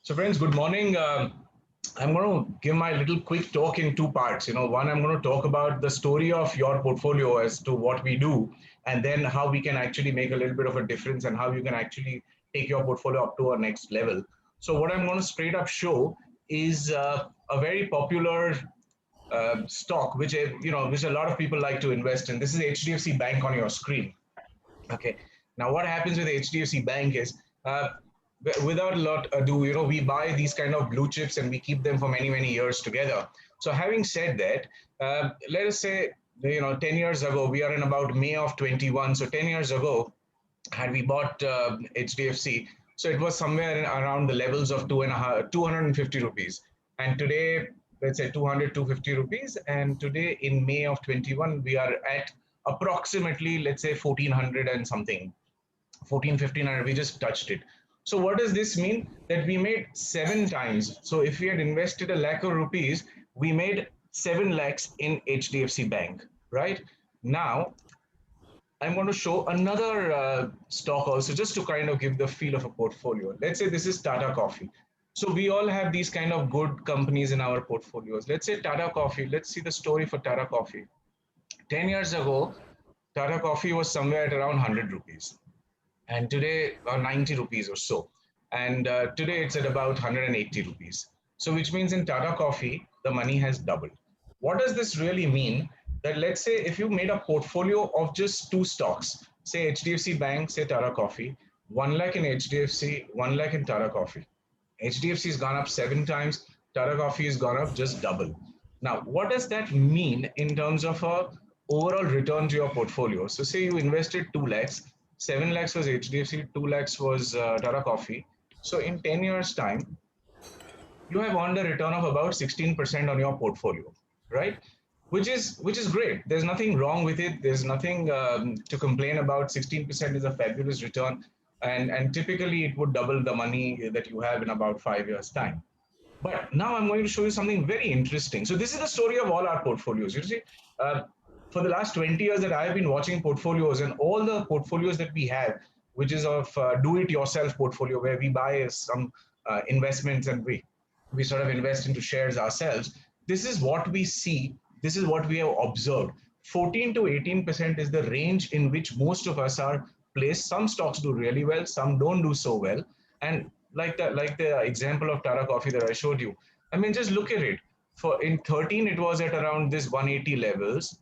So friends, good morning. I'm going to give my little quick talk in two parts. One, I'm going to talk about the story of your portfolio as to what we do, and then how we can actually make a little bit of a difference and how you can actually take your portfolio up to a next level. So what I'm going to straight up show is a very popular stock, which a lot of people like to invest in. This is HDFC Bank on your screen. Okay. Now, what happens with HDFC Bank is, without a lot ado, we buy these kind of blue chips and we keep them for many, many years together. So, having said that, let us say, 10 years ago, we are in about May of 21. So, 10 years ago, had we bought HDFC, so it was somewhere around the levels of 250 rupees. And today, let's say 200, 250 rupees. And today in May of 21, we are at approximately, let's say 1400 and something, 14, 1500. We just touched it. So what does this mean? That we made 7 times. So if we had invested a lakh of rupees, we made 7 lakhs in HDFC Bank, right? Now, I'm going to show another stock also, just to kind of give the feel of a portfolio. Let's say this is Tata Coffee. So we all have these kind of good companies in our portfolios. Let's say Tata Coffee. Let's see the story for Tata Coffee. 10 years ago, Tata Coffee was somewhere at around 100 rupees. And today, 90 rupees or so. And today it's at about 180 rupees. So which means in Tata Coffee, the money has doubled. What does this really mean? That let's say if you made a portfolio of just two stocks, say HDFC Bank, say Tata Coffee, 1 lakh in HDFC, 1 lakh in Tata Coffee. HDFC has gone up 7 times, Tata Coffee has gone up just double. Now, what does that mean in terms of a overall return to your portfolio? So say you invested 2 lakhs, 7 lakhs was HDFC, 2 lakhs was Tata Coffee. So in 10 years time, you have earned a return of about 16% on your portfolio, right? Which is great. There's nothing wrong with it. There's nothing to complain about. 16% is a fabulous return, and typically it would double the money that you have in about 5 years' time. But now I'm going to show you something very interesting. So this is the story of all our portfolios. You see, uh, for the last 20 years that I've been watching portfolios, and all the portfolios that we have, which is of do-it-yourself portfolio, where we buy some investments and we sort of invest into shares ourselves. This is what we see. This is what we have observed. 14 to 18% is the range in which most of us are placed. Some stocks do really well, some don't do so well. And like the example of Tata Coffee that I showed you, I mean, just look at it. For in 13, it was at around this 180 levels.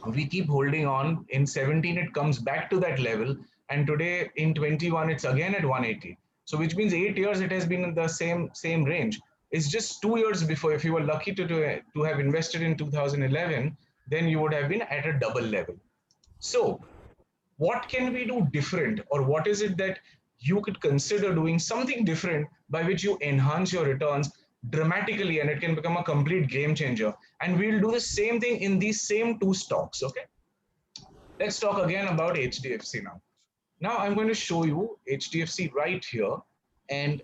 We keep holding on. In 17 it comes back to that level, and today in 21 it's again at 180. So which means 8 years it has been in the same range. It's just 2 years before, if you were lucky to have invested in 2011, then you would have been at a double level. So what can we do different, or what is it that you could consider doing something different by which you enhance your returns dramatically, and it can become a complete game changer? And we'll do the same thing in these same two stocks. Okay, let's talk again about HDFC now. Now I'm going to show you HDFC right here, and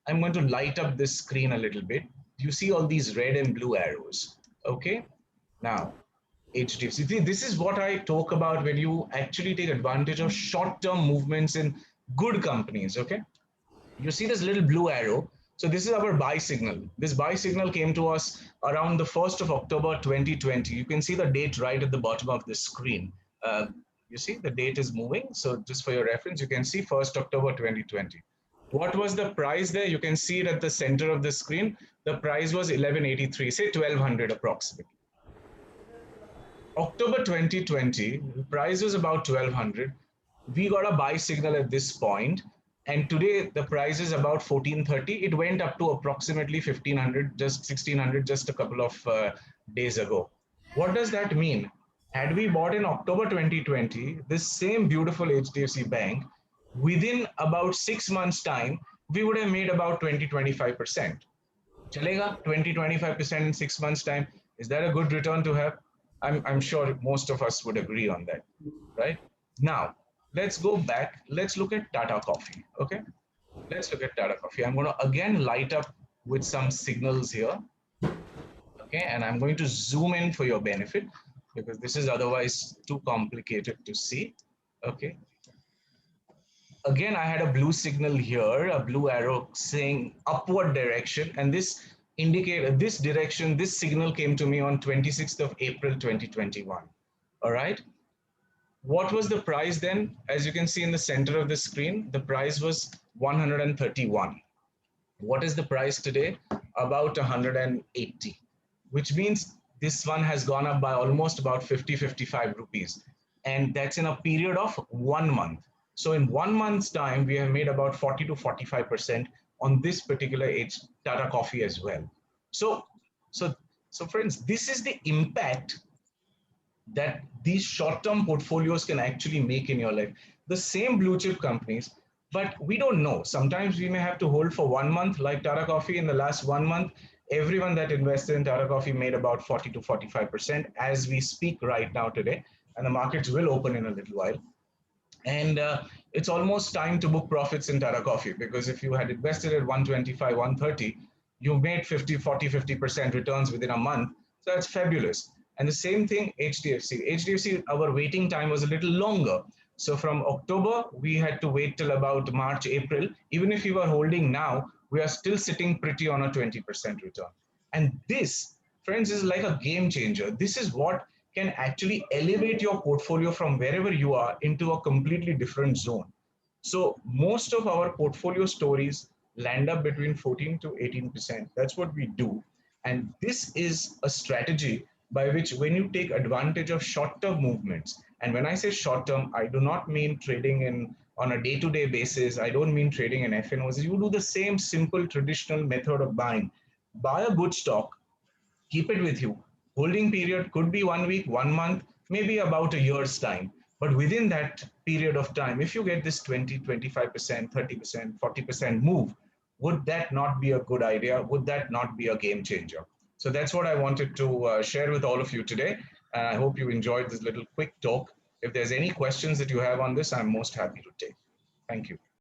I'm going to light up this screen a little bit. You see all these red and blue arrows. Okay, now HDFC. This is what I talk about when you actually take advantage of short-term movements in good companies. Okay, you see this little blue arrow. So this is our buy signal. This buy signal came to us around the 1st of October 2020. You can see the date right at the bottom of the screen. Uh, you see the date is moving. So just for your reference, you can see 1st October 2020. What was the price there? You can see it at the center of the screen. The price was 1183, say 1200 approximately. October 2020, the price was about 1200. We got a buy signal at this point, and today the price is about 1430. It went up to approximately 1500, just 1600, just a couple of days ago. What does that mean? Had we bought in October 2020, this same beautiful HDFC Bank, within about 6 months' time, we would have made about 20-25%. Chalega, 20-25% in 6 months' time. Is that a good return to have? I'm sure most of us would agree on that, right? Now, let's go back. Let's look at Tata Coffee. Okay, let's look at Tata Coffee. I'm going to again light up with some signals here. Okay, and I'm going to zoom in for your benefit because this is otherwise too complicated to see. Okay, again, I had a blue signal here, a blue arrow saying upward direction, and this direction, this signal came to me on 26th of April 2021. All right. What was the price then? As you can see in the center of the screen, the price was 131. What is the price today? About 180, which means this one has gone up by almost about 50, 55 rupees. And that's in a period of 1 month. So in 1 month's time, we have made about 40 to 45% on this particular Tata Coffee as well. So, so, so friends, this is the impact that these short-term portfolios can actually make in your life. The same blue chip companies, but we don't know. Sometimes we may have to hold for 1 month, like Tata Coffee. In the last 1 month, everyone that invested in Tata Coffee made about 40 to 45% as we speak right now today, and the markets will open in a little while. And it's almost time to book profits in Tata Coffee, because if you had invested at 125, 130, you made 50, 40, 50% returns within a month. So that's fabulous. And the same thing, HDFC. HDFC, our waiting time was a little longer. So from October, we had to wait till about March, April. Even if you were holding now, we are still sitting pretty on a 20% return. And this, friends, is like a game changer. This is what can actually elevate your portfolio from wherever you are into a completely different zone. So most of our portfolio stories land up between 14 to 18%. That's what we do. And this is a strategy by which, when you take advantage of short-term movements, and when I say short-term, I do not mean trading in on a day-to-day basis. I don't mean trading in FNOs. You do the same simple traditional method of buying. Buy a good stock, keep it with you. Holding period could be 1 week, 1 month, maybe about a year's time. But within that period of time, if you get this 20, 25%, 30%, 40% move, would that not be a good idea? Would that not be a game changer? So that's what I wanted to share with all of you today. And I hope you enjoyed this little quick talk. If there's any questions that you have on this, I'm most happy to take. Thank you.